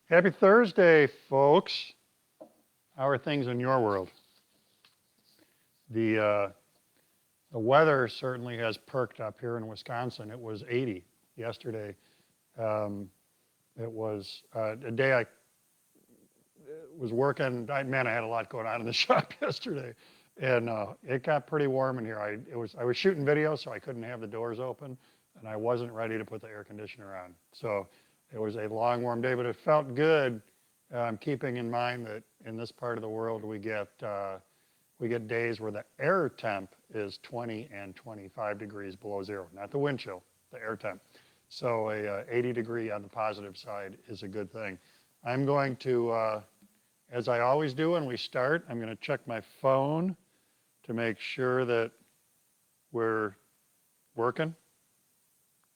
Happy Thursday, folks. How are things in your world? The, uh, the weather certainly has perked up here in Wisconsin. It was 80 yesterday. Um, it was a day I was working. Man, I had a lot going on in the shop yesterday, and it got pretty warm in here. I was shooting video, so I couldn't have the doors open, and I wasn't ready to put the air conditioner on. So it was a long, warm day, but it felt good. Keeping in mind that in this part of the world we get days where the air temp is 20 and 25 degrees below zero, not the wind chill, the air temp. So a 80 degree on the positive side is a good thing. I'm going to, as I always do when we start, I'm going to check my phone to make sure that we're working.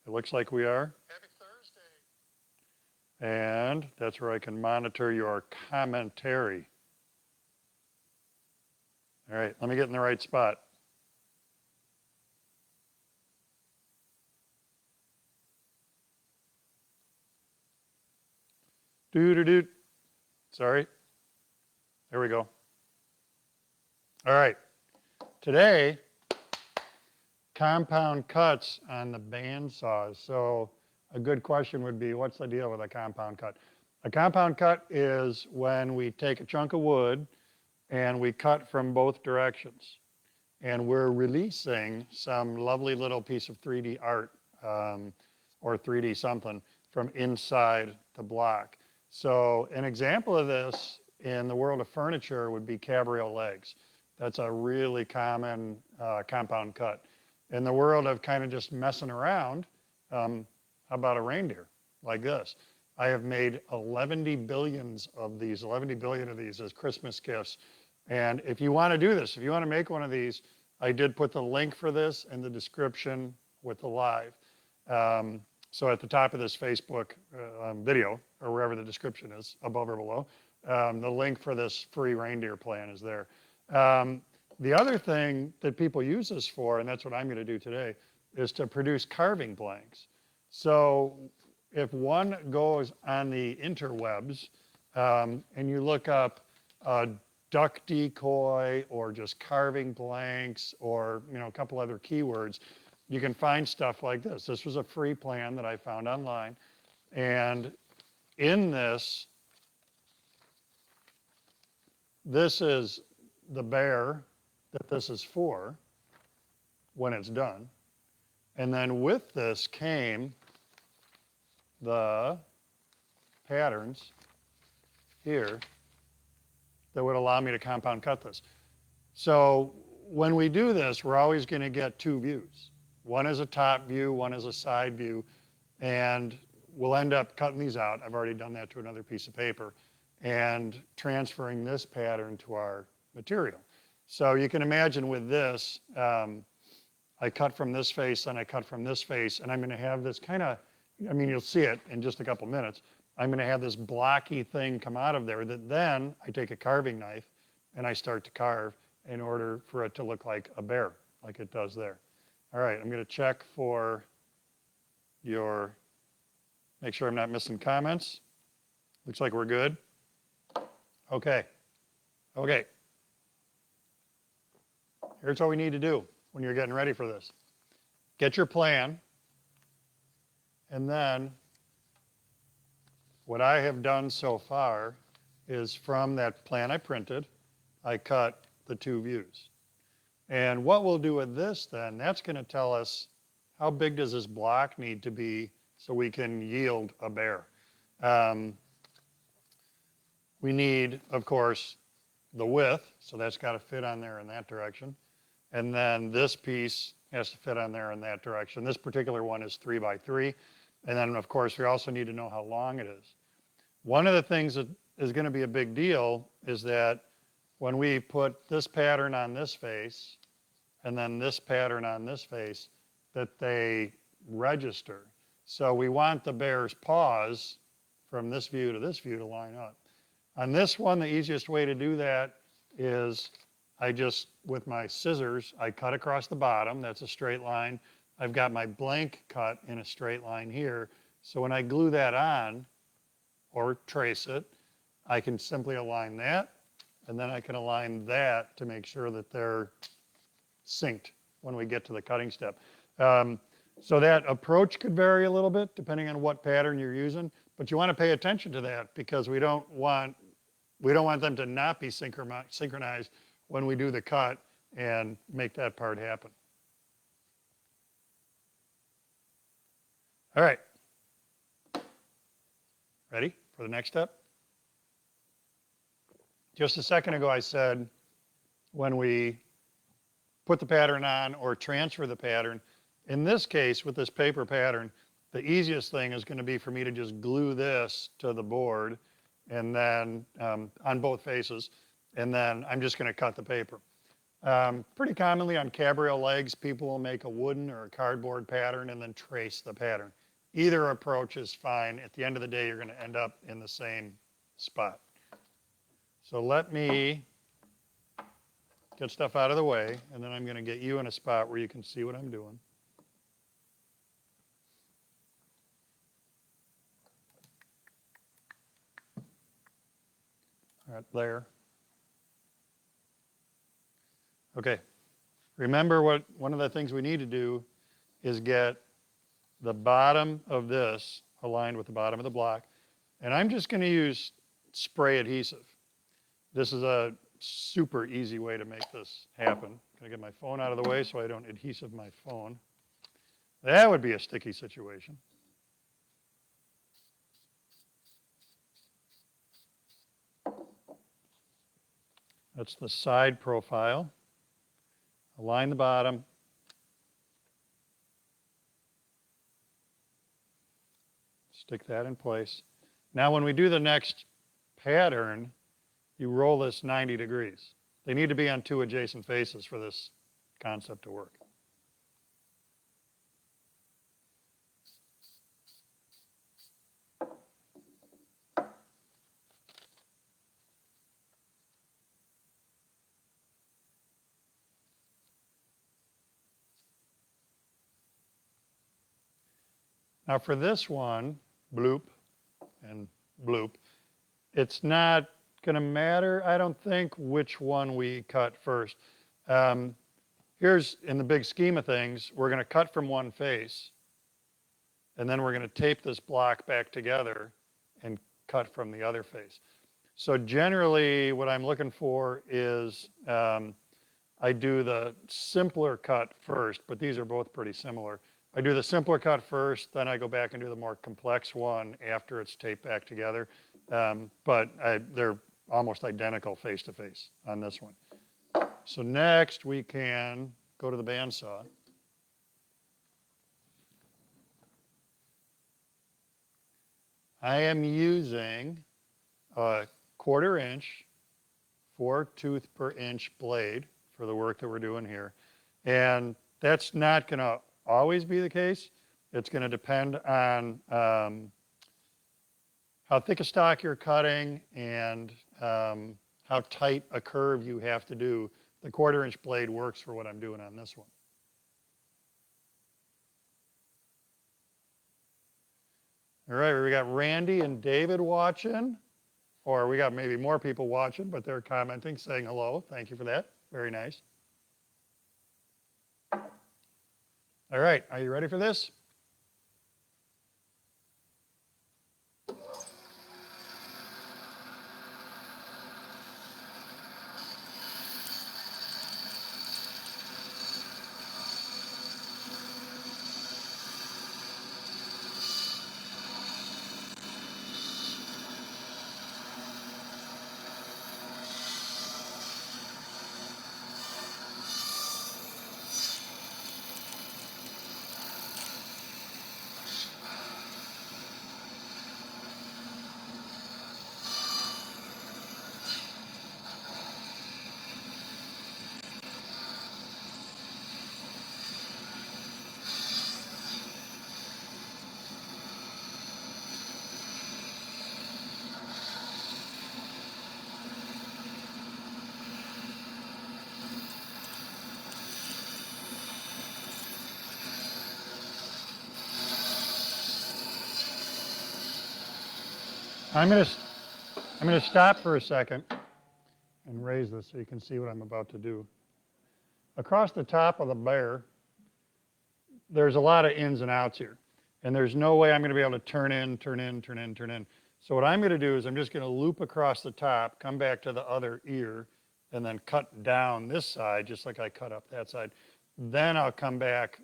It looks like we are. Happy Thursday. And that's where I can monitor your commentary. All right, let me get in the right spot. Doo-doo-doo. Sorry. There we go. All right. Today, compound cuts on the bandsaws. So a good question would be, what's the deal with a compound cut? A compound cut is when we take a chunk of wood and we cut from both directions. And we're releasing some lovely little piece of 3D art or 3D something from inside the block. So an example of this in the world of furniture would be cabriole legs. That's a really common compound cut. In the world of kind of just messing around, how about a reindeer like this? I have made 11 billion of these as Christmas gifts. And if you want to do this, if you want to make one of these, I did put the link for this in the description with the live. So at the top of this Facebook video, or wherever the description is, above or below, the link for this free reindeer plan is there. The other thing that people use this for, and that's what I'm going to do today, is to produce carving blanks. So if one goes on the interwebs and you look up duck decoy or just carving blanks or a couple other keywords, you can find stuff like this. This was a free plan that I found online. And in this is the bear that this is for when it's done. And then with this came the patterns here that would allow me to compound cut this. So when we do this, we're always going to get two views. One is a top view, one is a side view, and we'll end up cutting these out. I've already done that to another piece of paper, and transferring this pattern to our material. So you can imagine with this, I cut from this face and I cut from this face, and I'm going to have this kind of, you'll see it in just a couple minutes. I'm going to have this blocky thing come out of there that then I take a carving knife and I start to carve in order for it to look like a bear, like it does there. All right, I'm going to check for make sure I'm not missing comments. Looks like we're good. Okay. Here's what we need to do when you're getting ready for this. Get your plan, and then what I have done so far is from that plan I printed, I cut the two views. And what we'll do with this then, that's going to tell us how big does this block need to be so we can yield a bear. We need, of course, the width, so that's got to fit on there in that direction. And then this piece has to fit on there in that direction. This particular one is 3 by 3. And then, of course, we also need to know how long it is. One of the things that is going to be a big deal is that when we put this pattern on this face and then this pattern on this face, that they register. So we want the bear's paws from this view to line up. On this one, the easiest way to do that is I just, with my scissors, I cut across the bottom. That's a straight line. I've got my blank cut in a straight line here. So when I glue that on, or trace it, I can simply align that, and then I can align that to make sure that they're synced when we get to the cutting step. So that approach could vary a little bit depending on what pattern you're using, but you want to pay attention to that because we don't want them to not be synchronized when we do the cut and make that part happen. All right. Ready for the next step? Just a second ago I said when we put the pattern on or transfer the pattern, in this case with this paper pattern, the easiest thing is going to be for me to just glue this to the board and then on both faces, and then I'm just going to cut the paper. Pretty commonly on cabriole legs, people will make a wooden or a cardboard pattern and then trace the pattern. Either approach is fine. At the end of the day, you're going to end up in the same spot. So let me get stuff out of the way, and then I'm going to get you in a spot where you can see what I'm doing. Right there. Okay. Remember one of the things we need to do is get the bottom of this aligned with the bottom of the block. And I'm just going to use spray adhesive. This is a super easy way to make this happen. I'm going to get my phone out of the way so I don't adhesive my phone. That would be a sticky situation. That's the side profile. Align the bottom. Stick that in place. Now when we do the next pattern, you roll this 90 degrees. They need to be on two adjacent faces for this concept to work. Now for this one, bloop and bloop, it's not going to matter, I don't think, which one we cut first. Here's, in the big scheme of things, we're going to cut from one face, and then we're going to tape this block back together and cut from the other face. So generally, what I'm looking for is I do the simpler cut first, but these are both pretty similar. I do the simpler cut first, then I go back and do the more complex one after it's taped back together. But they're almost identical face to face on this one. So next we can go to the bandsaw. I am using a 1/4 inch, 4 tooth per inch blade for the work that we're doing here. And that's not going to always be the case. It's going to depend on how thick a stock you're cutting and how tight a curve you have to do. The 1/4 inch blade works for what I'm doing on this one. All right, we got Randy and David watching, or we got maybe more people watching, but they're commenting, saying hello. Thank you for that. Very nice. All right, are you ready for this? I'm going to stop for a second and raise this so you can see what I'm about to do. Across the top of the bear, there's a lot of ins and outs here. And there's no way I'm going to be able to turn in, turn in, turn in, turn in. So what I'm going to do is I'm just going to loop across the top, come back to the other ear, and then cut down this side just like I cut up that side. Then I'll come back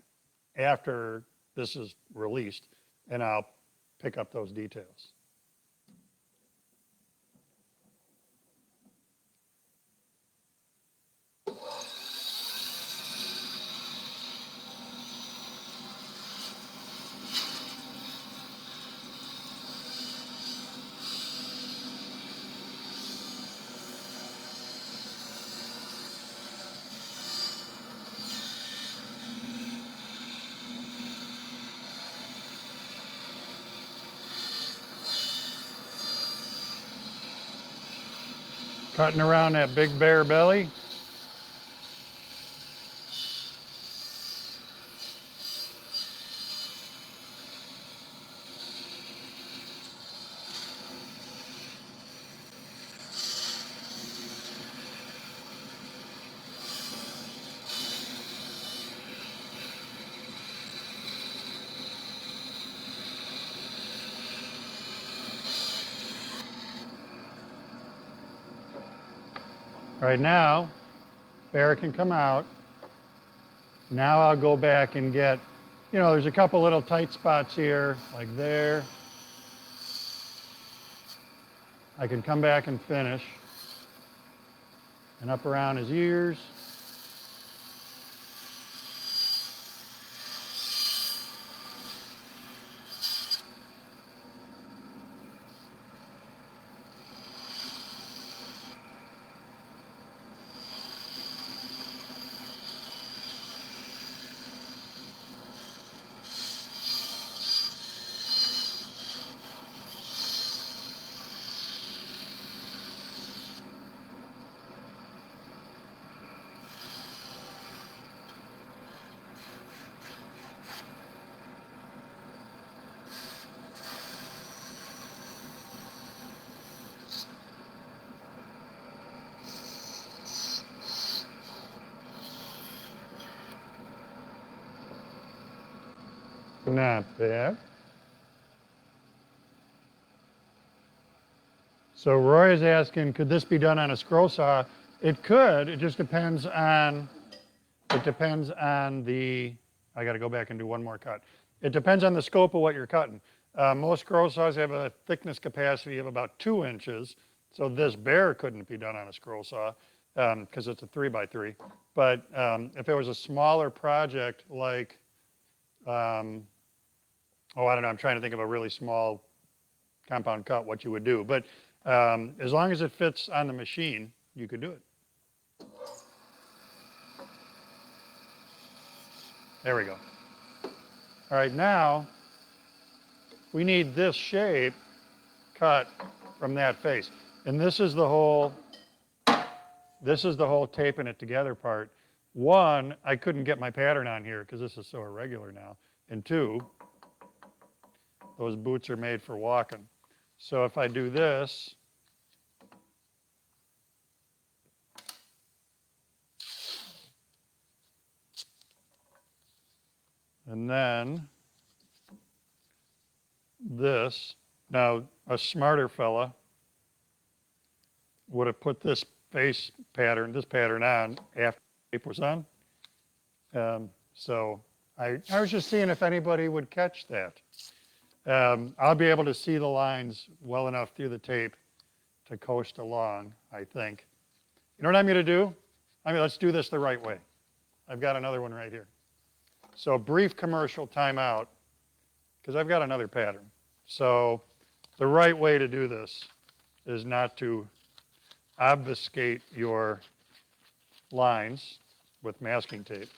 after this is released and I'll pick up those details. Cutting around that big bear belly. Right now, bear can come out. Now I'll go back and get, there's a couple little tight spots here, like there. I can come back and finish. And up around his ears. Not bad. So Roy is asking, could this be done on a scroll saw? It could. It just depends on, I got to go back and do one more cut. It depends on the scope of what you're cutting. Most scroll saws have a thickness capacity of about 2 inches. So this bear couldn't be done on a scroll saw because it's a 3x3. But if it was a smaller project like, I don't know, I'm trying to think of a really small compound cut, what you would do. But as long as it fits on the machine, you could do it. There we go. All right, now we need this shape cut from that face. And this is the whole taping it together part. One, I couldn't get my pattern on here because this is so irregular now. And two, those boots are made for walking. So if I do this, and then this, now a smarter fella would have put this face pattern, this pattern on after the tape was on. So I was just seeing if anybody would catch that. I'll be able to see the lines well enough through the tape to coast along, I think. You know what I'm going to do? Let's do this the right way. I've got another one right here. So brief commercial timeout, because I've got another pattern. So the right way to do this is not to obfuscate your lines with masking tape.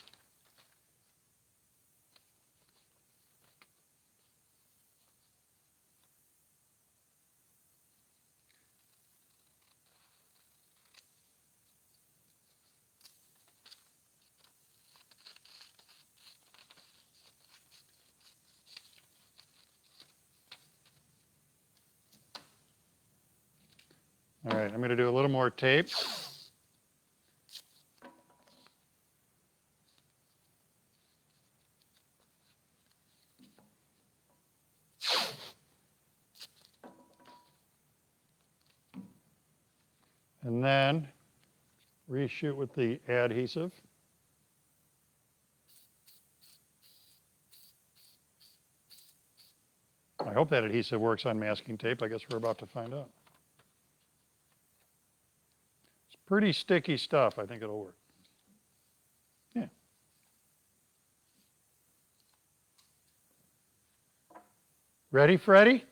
All right, I'm going to do a little more tape. And then reshoot with the adhesive. I hope that adhesive works on masking tape. I guess we're about to find out. It's pretty sticky stuff. I think it'll work. Yeah. Ready, Freddie?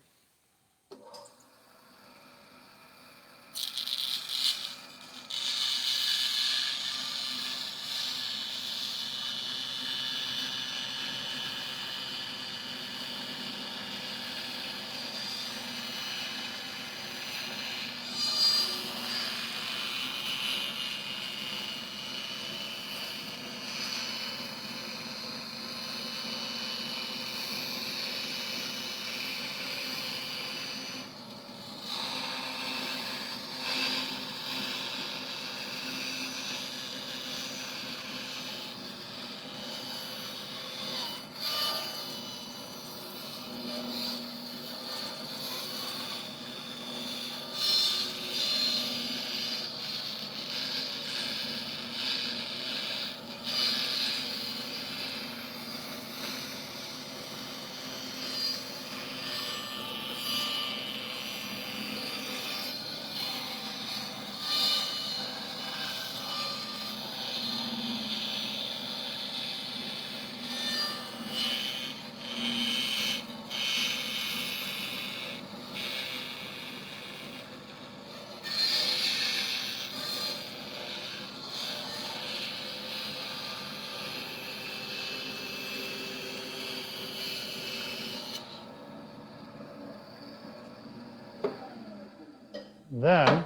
Then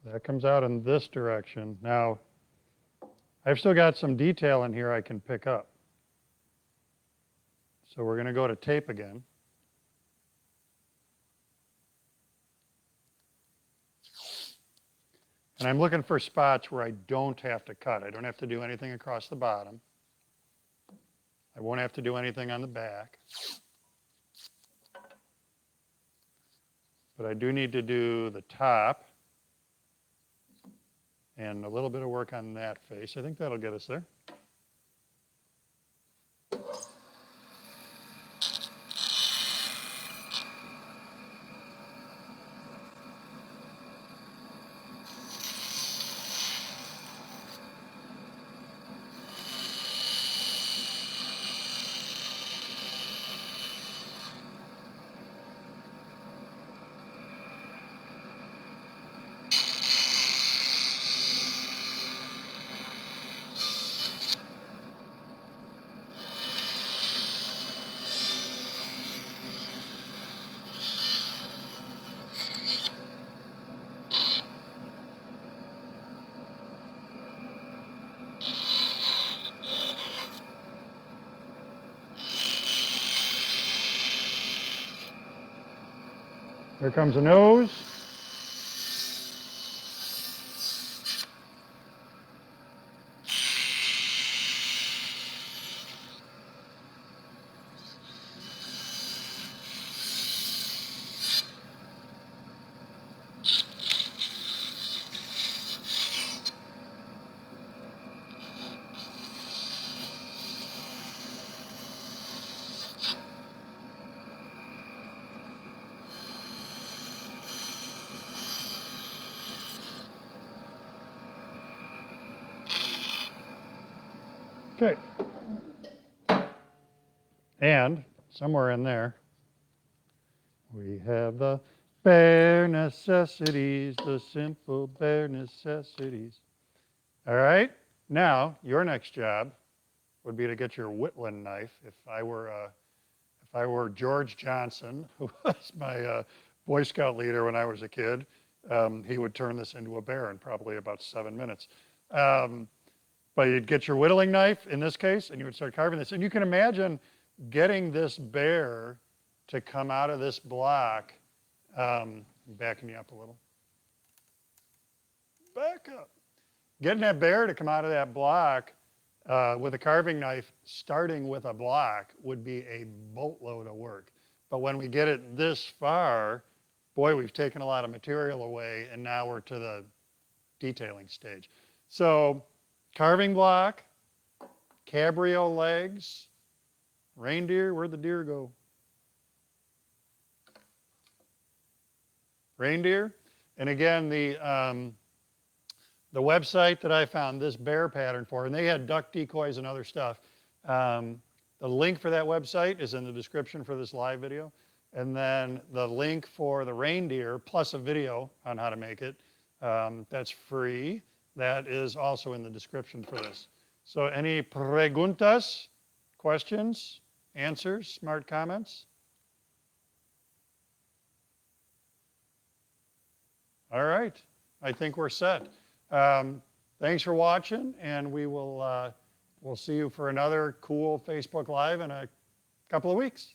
that comes out in this direction. Now, I've still got some detail in here I can pick up. So we're going to go to tape again. And I'm looking for spots where I don't have to cut. I don't have to do anything across the bottom. I won't have to do anything on the back. But I do need to do the top and a little bit of work on that face. I think that'll get us there. Here comes the nose. Okay. And somewhere in there, we have the bare necessities, the simple bare necessities. All right. Now, your next job would be to get your whittling knife. If I were George Johnson, who was my Boy Scout leader when I was a kid, he would turn this into a bear in probably about 7 minutes. But you'd get your whittling knife in this case, and you would start carving this. And you can imagine getting this bear to come out of this block I'm backing you up a little. Back up. Getting that bear to come out of that block with a carving knife, starting with a block, would be a boatload of work. But when we get it this far, boy, we've taken a lot of material away, and now we're to the detailing stage. So carving block, cabrio legs, reindeer, where'd the deer go? Reindeer. And again, the website that I found this bear pattern for, and they had duck decoys and other stuff. The link for that website is in the description for this live video. And then the link for the reindeer plus a video on how to make it, that's free. That is also in the description for this. So any preguntas, questions, answers, smart comments? All right, I think we're set. Thanks for watching, and we'll see you for another cool Facebook Live in a couple of weeks.